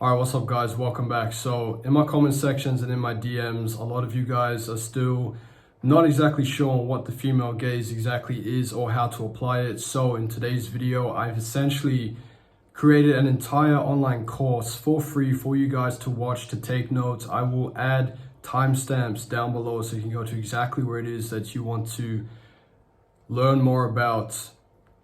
All right, what's up guys? Welcome back. So in my comment sections and in my DMs, a lot of you guys are still not exactly sure what the female gaze exactly is or how to apply it. So in today's video, I've essentially created an entire online course for free for you guys to watch, to take notes. I will add timestamps down below so you can go to exactly where it is that you want to learn more about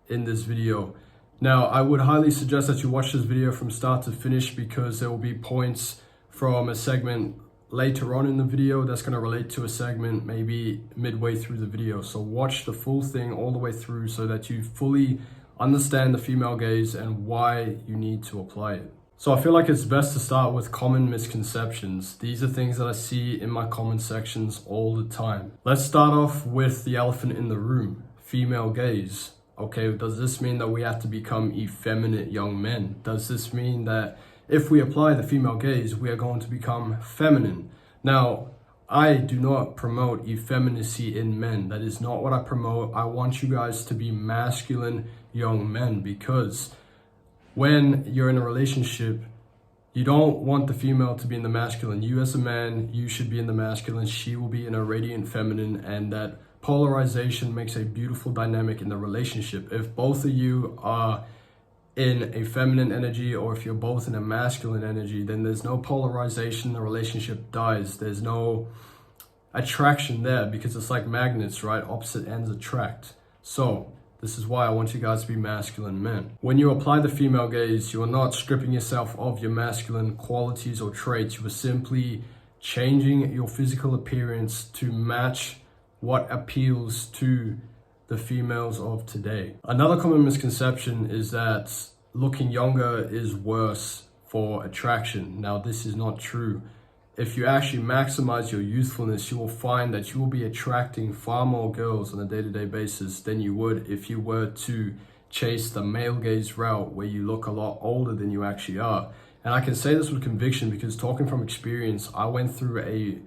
in this video. Now, I would highly suggest that you watch this video from start to finish because there will be points from a segment later on in the video that's going to relate to a segment maybe midway through the video. So watch the full thing all the way through so that you fully understand the female gaze and why you need to apply it. So I feel like it's best to start with common misconceptions. These are things that I see in my comment sections all the time. Let's start off with the elephant in the room, female gaze. Okay, does this mean that we have to become effeminate young men? Does this mean that if we apply the female gaze, we are going to become feminine? Now, I do not promote effeminacy in men. That is not what I promote. I want you guys to be masculine young men because when you're in a relationship, you don't want the female to be in the masculine. You as a man, you should be in the masculine. She will be in a radiant feminine, and that polarization makes a beautiful dynamic in the relationship. If both of you are in a feminine energy or if you're both in a masculine energy, then there's no polarization, the relationship dies. There's no attraction there because it's like magnets, right? Opposite ends attract. So this is why I want you guys to be masculine men. When you apply the female gaze, you are not stripping yourself of your masculine qualities or traits. You are simply changing your physical appearance to match what appeals to the females of today. Another common misconception is that looking younger is worse for attraction. Now, this is not true. If you actually maximize your youthfulness, you will find that you will be attracting far more girls on a day-to-day basis than you would if you were to chase the male gaze route where you look a lot older than you actually are. And I can say this with conviction because talking from experience, I went through a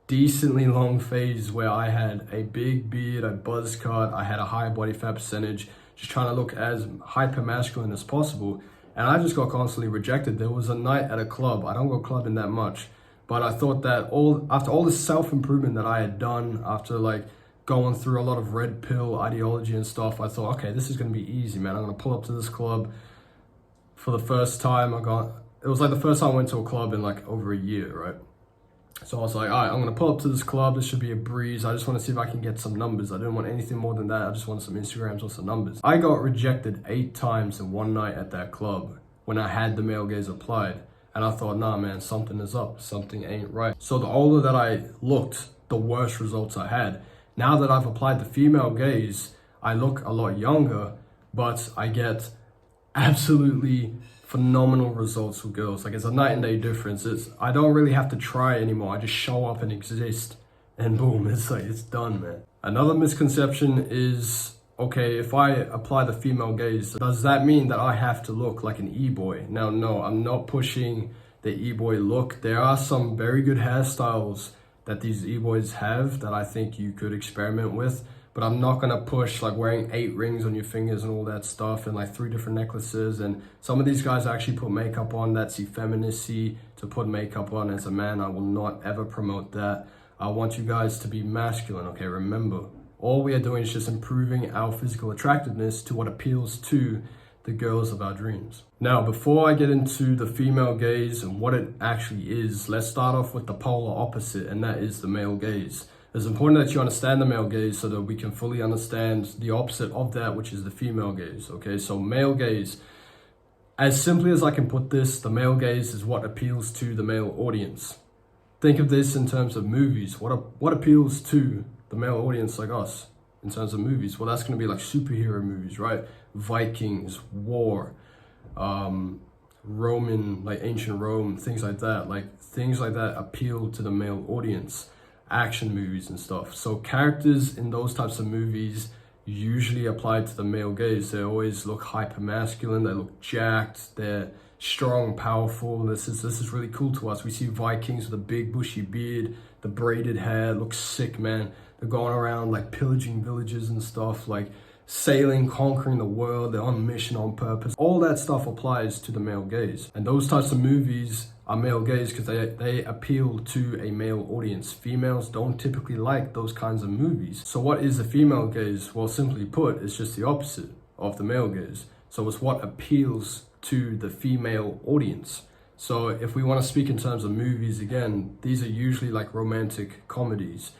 decently long phase where I had a big beard, a buzz cut, I had a high body fat percentage, just trying to look as hyper masculine as possible. And I just got constantly rejected. There was a night at a club, I don't go clubbing that much, but I thought that after all this self-improvement that I had done, after like going through a lot of red pill ideology and stuff, I thought, okay, this is gonna be easy, man. I'm gonna pull up to this club for the first time. It was like the first time I went to a club in like over a year, right? So I was like, all right, I'm going to pull up to this club. This should be a breeze. I just want to see if I can get some numbers. I didn't want anything more than that. I just wanted some Instagrams or some numbers. I got rejected 8 times in one night at that club when I had the male gaze applied. And I thought, nah, man, something is up. Something ain't right. So the older that I looked, the worse results I had. Now that I've applied the female gaze, I look a lot younger, but I get absolutely phenomenal results with girls. Like, it's a night and day difference. I don't really have to try anymore. I just show up and exist and boom, it's done, man. Another misconception is, okay, if I apply the female gaze, does that mean that I have to look like an e-boy? Now, no, I'm not pushing the e-boy look. There are some very good hairstyles that these e-boys have that I think you could experiment with, but I'm not gonna push like wearing 8 rings on your fingers and all that stuff and like 3 different necklaces. And some of these guys actually put makeup on. That's effeminacy to put makeup on. As a man, I will not ever promote that. I want you guys to be masculine, okay? Remember, all we are doing is just improving our physical attractiveness to what appeals to the girls of our dreams. Now, before I get into the female gaze and what it actually is, let's start off with the polar opposite, and that is the male gaze. It's important that you understand the male gaze so that we can fully understand the opposite of that, which is the female gaze, okay? So male gaze, as simply as I can put this, the male gaze is what appeals to the male audience. Think of this in terms of movies. What appeals to the male audience like us in terms of movies? Well, that's gonna be like superhero movies, right? Vikings, war, Roman, like ancient Rome, things like that. Like things like that appeal to the male audience. Action movies and stuff. So characters in those types of movies usually apply to the male gaze. They always look hyper masculine, they look jacked, they're strong, powerful. This is really cool to us. We see Vikings with a big bushy beard, the braided hair, looks sick, man. They're going around like pillaging villages and stuff. Like sailing, conquering the world, they're on a mission, on purpose. All that stuff applies to the male gaze. And those types of movies are male gaze because they appeal to a male audience. Females don't typically like those kinds of movies. So what is the female gaze? Well, simply put, it's just the opposite of the male gaze. So it's what appeals to the female audience. So if we want to speak in terms of movies, again, these are usually like romantic comedies.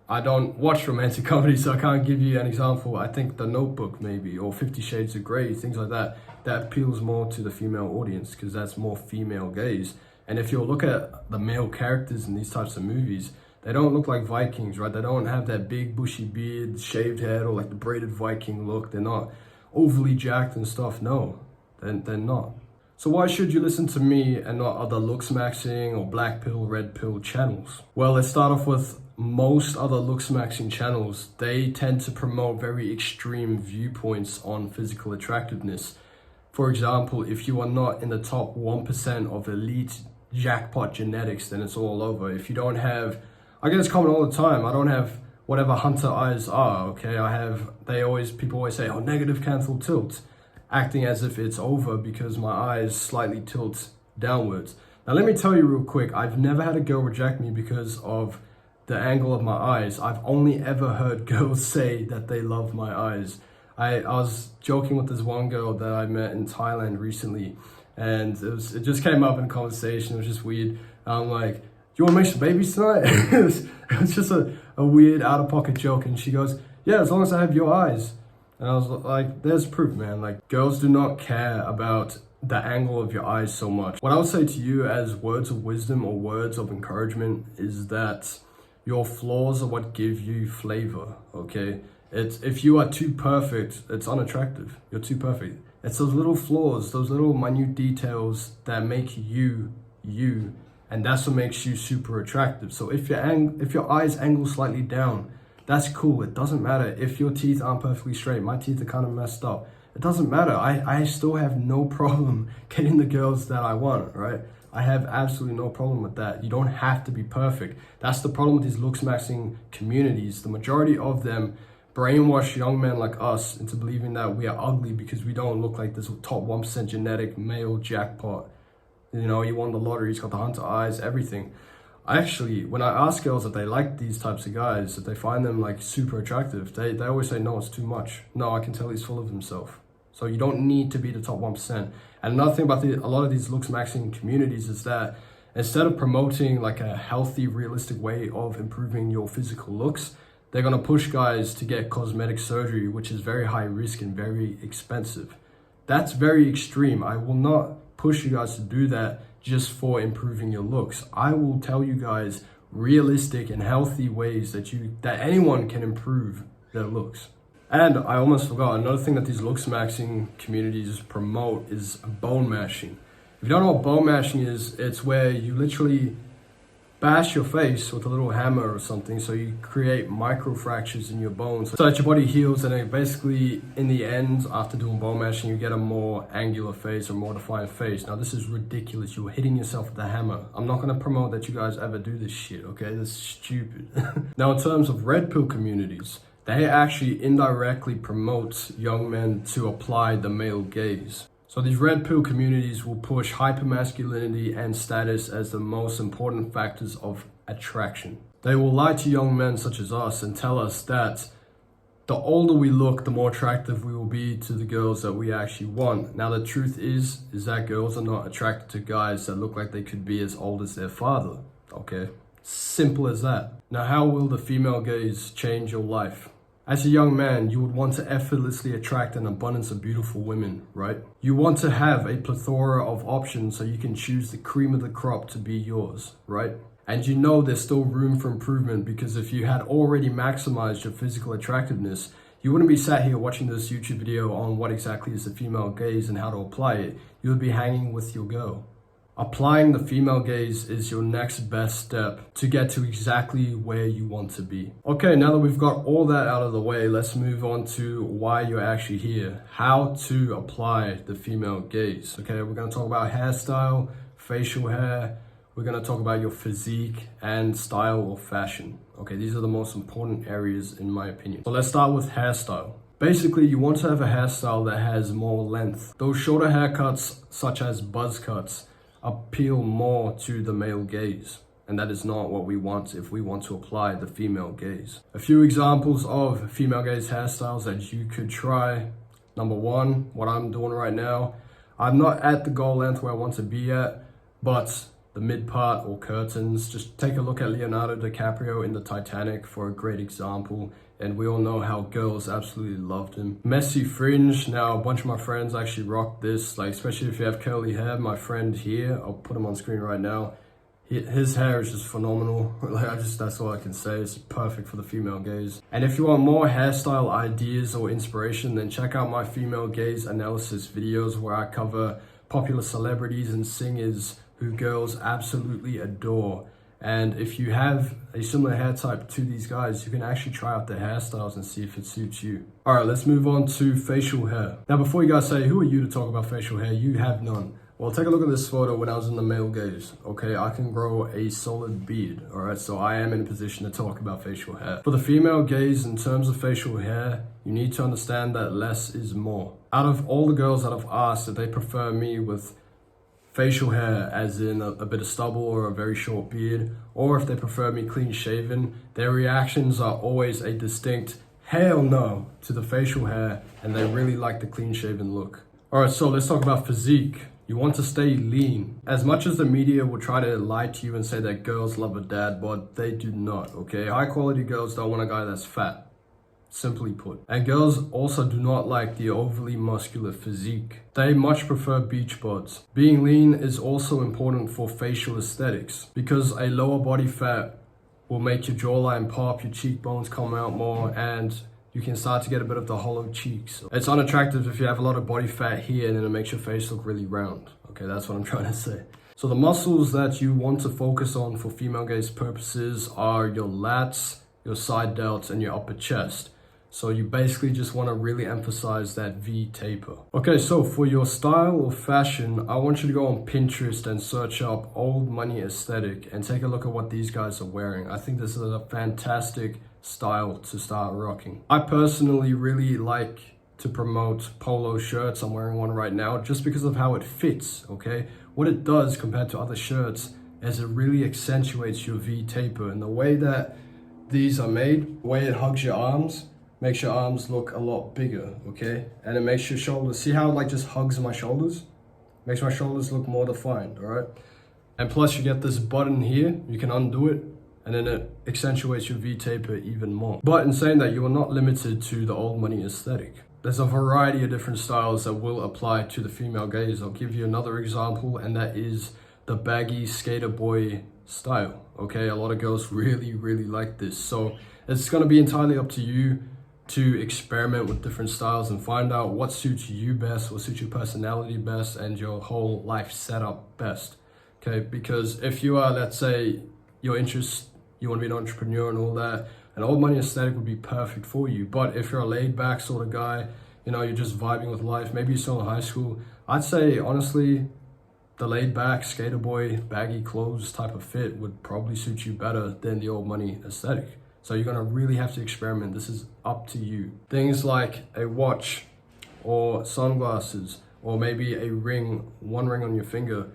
I don't watch romantic comedies, so I can't give you an example. I think The Notebook maybe, or 50 Shades of Grey, things like that. That appeals more to the female audience because that's more female gaze. And if you look at the male characters in these types of movies, they don't look like Vikings, right? They don't have that big bushy beard, shaved head, or like the braided Viking look. They're not overly jacked and stuff. No, they're not. So why should you listen to me and not other looksmaxxing or black pill, red pill channels? Well, let's start off with most other looksmaxxing channels. They tend to promote very extreme viewpoints on physical attractiveness. For example, if you are not in the top 1% of elite jackpot genetics, then it's all over. If you don't have, I get this comment all the time, I don't have whatever hunter eyes are, okay? People always say, oh, negative canthal tilt, acting as if it's over because my eyes slightly tilt downwards. Now, let me tell you real quick, I've never had a girl reject me because of the angle of my eyes. I've only ever heard girls say that they love my eyes. I was joking with this one girl that I met in Thailand recently, and it just came up in a conversation. It was just weird. I'm like, you want to make some babies tonight? it was just a weird out-of-pocket joke, and she goes, yeah, as long as I have your eyes. And I was like, there's proof, man. Like, girls do not care about the angle of your eyes so much. What I would say to you as words of wisdom or words of encouragement is that your flaws are what give you flavor, okay? If you are too perfect, it's unattractive. You're too perfect. It's those little flaws, those little minute details that make you, you, and that's what makes you super attractive. So if your eyes angle slightly down, that's cool. It doesn't matter if your teeth aren't perfectly straight. My teeth are kind of messed up. It doesn't matter. I still have no problem getting the girls that I want, right? I have absolutely no problem with that. You don't have to be perfect. That's the problem with these looksmaxxing communities. The majority of them brainwash young men like us into believing that we are ugly because we don't look like this top 1% genetic male jackpot. You know, you won the lottery, he's got the hunter eyes, everything. Actually, when I ask girls if they like these types of guys, if they find them like super attractive, they always say, no, it's too much. No, I can tell he's full of himself. So you don't need to be the top 1%. And another thing about a lot of these looksmaxxing communities is that instead of promoting like a healthy, realistic way of improving your physical looks, they're gonna push guys to get cosmetic surgery, which is very high risk and very expensive. That's very extreme. I will not push you guys to do that just for improving your looks. I will tell you guys realistic and healthy ways that anyone can improve their looks. And I almost forgot, another thing that these looksmaxxing communities promote is bone mashing. If you don't know what bone mashing is, it's where you literally bash your face with a little hammer or something, so you create micro fractures in your bones so that your body heals, and then basically in the end, after doing bone mashing, you get a more angular face or more defined face. Now this is ridiculous. You're hitting yourself with a hammer. I'm not going to promote that you guys ever do this shit, okay? This is stupid. Now in terms of red pill communities, they actually indirectly promote young men to apply the male gaze. So these red pill communities will push hypermasculinity and status as the most important factors of attraction. They will lie to young men such as us and tell us that the older we look, the more attractive we will be to the girls that we actually want. Now the truth is that girls are not attracted to guys that look like they could be as old as their father, okay? Simple as that. Now how will the female gaze change your life? As a young man, you would want to effortlessly attract an abundance of beautiful women, right? You want to have a plethora of options so you can choose the cream of the crop to be yours, right? And you know there's still room for improvement, because if you had already maximized your physical attractiveness, you wouldn't be sat here watching this YouTube video on what exactly is the female gaze and how to apply it. You would be hanging with your girl. Applying the female gaze is your next best step to get to exactly where you want to be. Okay, now that we've got all that out of the way, let's move on to why you're actually here. How to apply the female gaze. Okay, we're gonna talk about hairstyle, facial hair, we're going to talk about your physique and style or fashion. Okay, these are the most important areas in my opinion. So let's start with hairstyle. Basically, you want to have a hairstyle that has more length. Those shorter haircuts, such as buzz cuts, appeal more to the male gaze. And that is not what we want if we want to apply the female gaze. A few examples of female gaze hairstyles that you could try. Number one, what I'm doing right now. I'm not at the goal length where I want to be at, but the mid part or curtains. Just take a look at Leonardo DiCaprio in the Titanic for a great example. And we all know how girls absolutely loved him. Messy fringe. Now, a bunch of my friends actually rock this, like especially if you have curly hair. My friend here, I'll put him on screen right now. His hair is just phenomenal. That's all I can say. It's perfect for the female gaze. And if you want more hairstyle ideas or inspiration, then check out my female gaze analysis videos where I cover popular celebrities and singers who girls absolutely adore. And if you have a similar hair type to these guys, you can actually try out their hairstyles and see if it suits you. All right, let's move on to facial hair. Now, before you guys say, who are you to talk about facial hair? You have none. Well, take a look at this photo when I was in the male gaze, okay? I can grow a solid beard, all right? So I am in a position to talk about facial hair. For the female gaze, in terms of facial hair, you need to understand that less is more. Out of all the girls that I've asked if they prefer me with facial hair, as in a bit of stubble or a very short beard, or if they prefer me clean shaven, their reactions are always a distinct hell no to the facial hair, and they really like the clean shaven look. All right, so let's talk about physique. You want to stay lean. As much as the media will try to lie to you and say that girls love a dad bod, they do not, okay? High quality girls don't want a guy that's fat, simply put. And girls also do not like the overly muscular physique. They much prefer beach bods. Being lean is also important for facial aesthetics because a lower body fat will make your jawline pop, your cheekbones come out more, and you can start to get a bit of the hollow cheeks. It's unattractive if you have a lot of body fat here and then it makes your face look really round. Okay, that's what I'm trying to say. So the muscles that you want to focus on for female gaze purposes are your lats, your side delts, and your upper chest. So you basically just want to really emphasize that V taper. Okay, so for your style or fashion, I want you to go on Pinterest and search up old money aesthetic and take a look at what these guys are wearing. I think this is a fantastic style to start rocking. I personally really like to promote polo shirts. I'm wearing one right now just because of how it fits, okay? What it does compared to other shirts is it really accentuates your V taper, and the way that these are made, the way it hugs your arms, makes your arms look a lot bigger, okay? And it makes your shoulders, see how it like just hugs my shoulders? Makes my shoulders look more defined, all right? And plus you get this button here, you can undo it, and then it accentuates your V-taper even more. But in saying that, you are not limited to the old money aesthetic. There's a variety of different styles that will apply to the female gaze. I'll give you another example, and that is the baggy skater boy style, okay? A lot of girls really, really like this. So it's gonna be entirely up to you to experiment with different styles and find out what suits you best, what suits your personality best, and your whole life setup best, okay? Because if you are, let's say, your interest, you want to be an entrepreneur and all that, an old money aesthetic would be perfect for you. But if you're a laid back sort of guy, you know, you're just vibing with life, maybe you're still in high school, I'd say, honestly, the laid back skater boy, baggy clothes type of fit would probably suit you better than the old money aesthetic. So you're gonna really have to experiment. This is up to you. Things like a watch or sunglasses, or maybe a ring, one ring on your finger.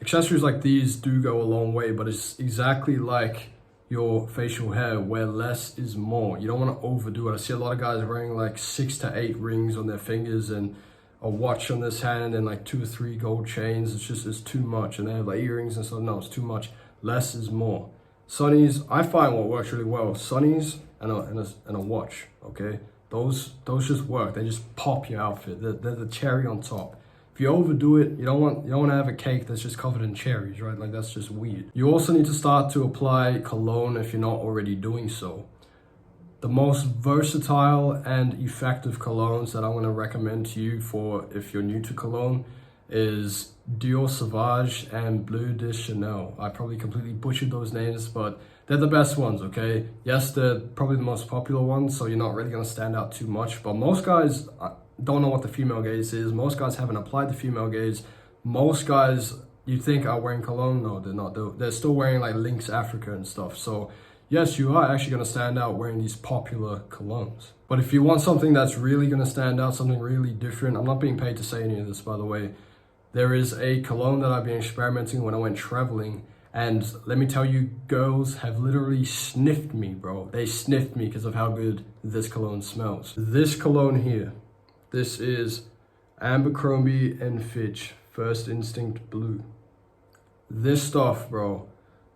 Accessories like these do go a long way, but it's exactly like your facial hair where less is more. You don't want to overdo it. I see a lot of guys wearing like 6 to 8 rings on their fingers and a watch on this hand and like 2 or 3 gold chains. It's too much. And they have like earrings and stuff. No, it's too much. Less is more. Sunnies, I find what works really well. Sunnies and a watch, okay? Those just work. They just pop your outfit. They're the cherry on top. If you overdo it, you don't want to have a cake that's just covered in cherries, right? Like that's just weird. You also need to start to apply cologne if you're not already doing so. The most versatile and effective colognes that I want to recommend to you for if you're new to cologne is Dior Sauvage and Bleu de Chanel. I probably completely butchered those names, but they're the best ones, okay? Yes, they're probably the most popular ones, so you're not really going to stand out too much, but most guys don't know what the female gaze is. Most guys haven't applied the female gaze. Most guys you think are wearing cologne. No, they're not. They're still wearing like Lynx Africa and stuff. So yes, you are actually going to stand out wearing these popular colognes. But if you want something that's really going to stand out, something really different, I'm not being paid to say any of this, by the way. There is a cologne that I've been experimenting when I went traveling. And let me tell you, girls have literally sniffed me, bro. They sniffed me because of how good this cologne smells. This cologne here, this is Abercrombie and Fitch First Instinct Blue. This stuff, bro.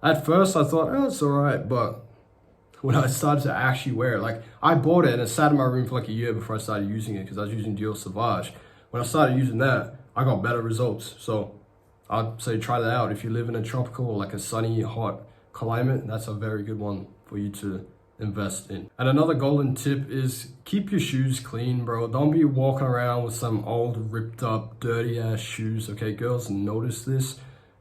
At first I thought, oh, it's all right. But when I started to actually wear it, like I bought it and it sat in my room for like a year before I started using it because I was using Dior Sauvage. When I started using that, I got better results. So I'd say try that out. If you live in a tropical or like a sunny, hot climate, that's a very good one for you to invest in. And another golden tip is keep your shoes clean, bro. Don't be walking around with some old, ripped up, dirty ass shoes, okay? Girls notice this.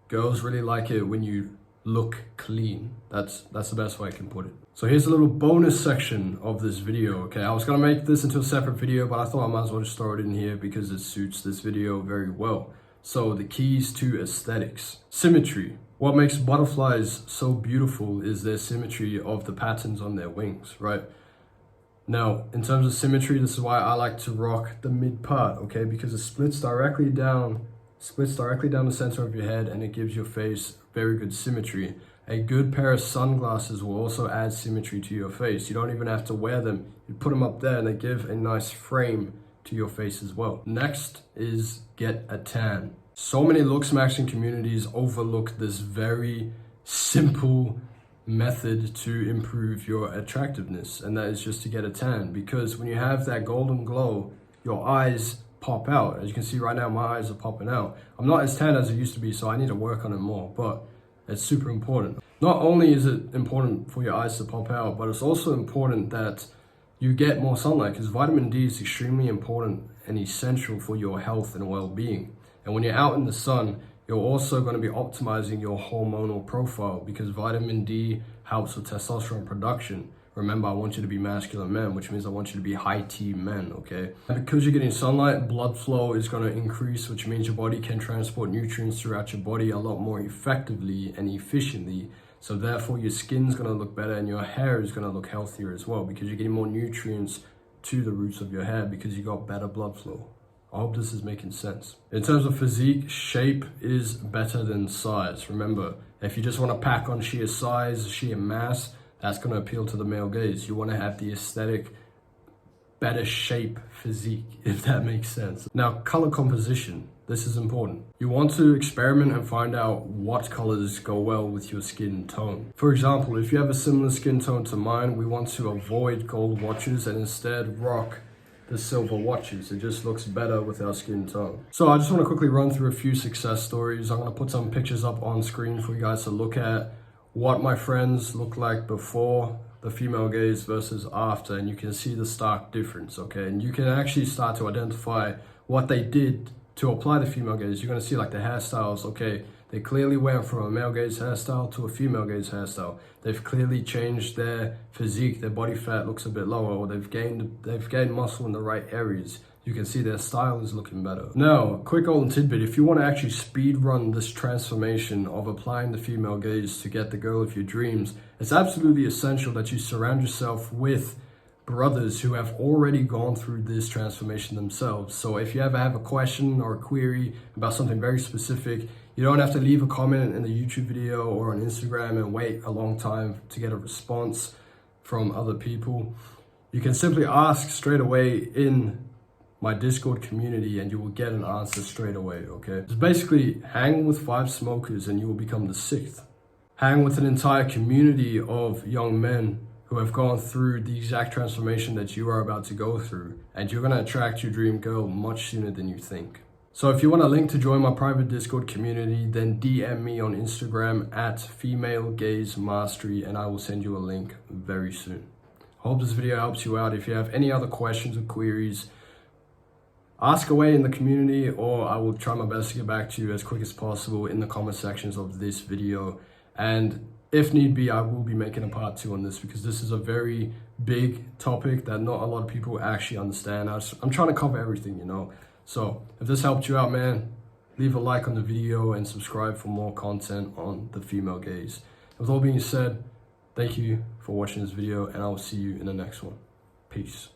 Girls really like it when you look clean. That's the best way I can put it. So here's a little bonus section of this video, okay? I was gonna make this into a separate video, but I thought I might as well just throw it in here because it suits this video very well. So the keys to aesthetics. Symmetry. What makes butterflies so beautiful is their symmetry of the patterns on their wings, right? Now, in terms of symmetry, this is why I like to rock the mid part, okay? Because it splits directly down the center of your head and it gives your face very good symmetry. A good pair of sunglasses will also add symmetry to your face. You don't even have to wear them. You put them up there and they give a nice frame to your face as well. Next is get a tan. So many looksmaxxing communities overlook this very simple method to improve your attractiveness, and that is just to get a tan, because when you have that golden glow, your eyes pop out. As you can see right now, my eyes are popping out. I'm not as tan as I used to be, so I need to work on it more, but it's super important. Not only is it important for your eyes to pop out, but it's also important that you get more sunlight, because vitamin D is extremely important and essential for your health and well-being. And when you're out in the sun, you're also going to be optimizing your hormonal profile, because vitamin D helps with testosterone production. Remember, I want you to be masculine men, which means I want you to be high T men, okay? And because you're getting sunlight, blood flow is going to increase, which means your body can transport nutrients throughout your body a lot more effectively and efficiently. So therefore, your skin's going to look better and your hair is going to look healthier as well, because you're getting more nutrients to the roots of your hair because you got better blood flow. I hope this is making sense. In terms of physique, shape is better than size. Remember, if you just want to pack on sheer size, sheer mass, that's going to appeal to the male gaze. You want to have the aesthetic, better shape physique, if that makes sense. Now, color composition. This is important. You want to experiment and find out what colors go well with your skin tone. For example, if you have a similar skin tone to mine, we want to avoid gold watches and instead rock the silver watches. It just looks better with our skin tone. So I just want to quickly run through a few success stories. I'm going to put some pictures up on screen for you guys to look at what my friends look like before the female gaze versus after, and you can see the stark difference, okay? And you can actually start to identify what they did to apply the female gaze. You're going to see like the hairstyles, okay? They clearly went from a male gaze hairstyle to a female gaze hairstyle. They've clearly changed their physique. Their body fat looks a bit lower, or they've gained muscle in the right areas. You can see their style is looking better. Now, quick golden tidbit. If you want to actually speed run this transformation of applying the female gaze to get the girl of your dreams, it's absolutely essential that you surround yourself with brothers who have already gone through this transformation themselves. So if you ever have a question or a query about something very specific, you don't have to leave a comment in the YouTube video or on Instagram and wait a long time to get a response from other people. You can simply ask straight away in my Discord community and you will get an answer straight away, okay? It's basically hang with 5 smokers and you will become the 6th. Hang with an entire community of young men who have gone through the exact transformation that you are about to go through, and you're gonna attract your dream girl much sooner than you think. So if you want a link to join my private Discord community, then DM me on Instagram at Female Gaze Mastery and I will send you a link very soon. Hope this video helps you out. If you have any other questions or queries, ask away in the community, or I will try my best to get back to you as quick as possible in the comment sections of this video. And if need be, I will be making a part 2 on this, because this is a very big topic that not a lot of people actually understand. I'm trying to cover everything, you know. So if this helped you out, man, leave a like on the video and subscribe for more content on the female gaze. With all being said, thank you for watching this video, and I will see you in the next one. Peace.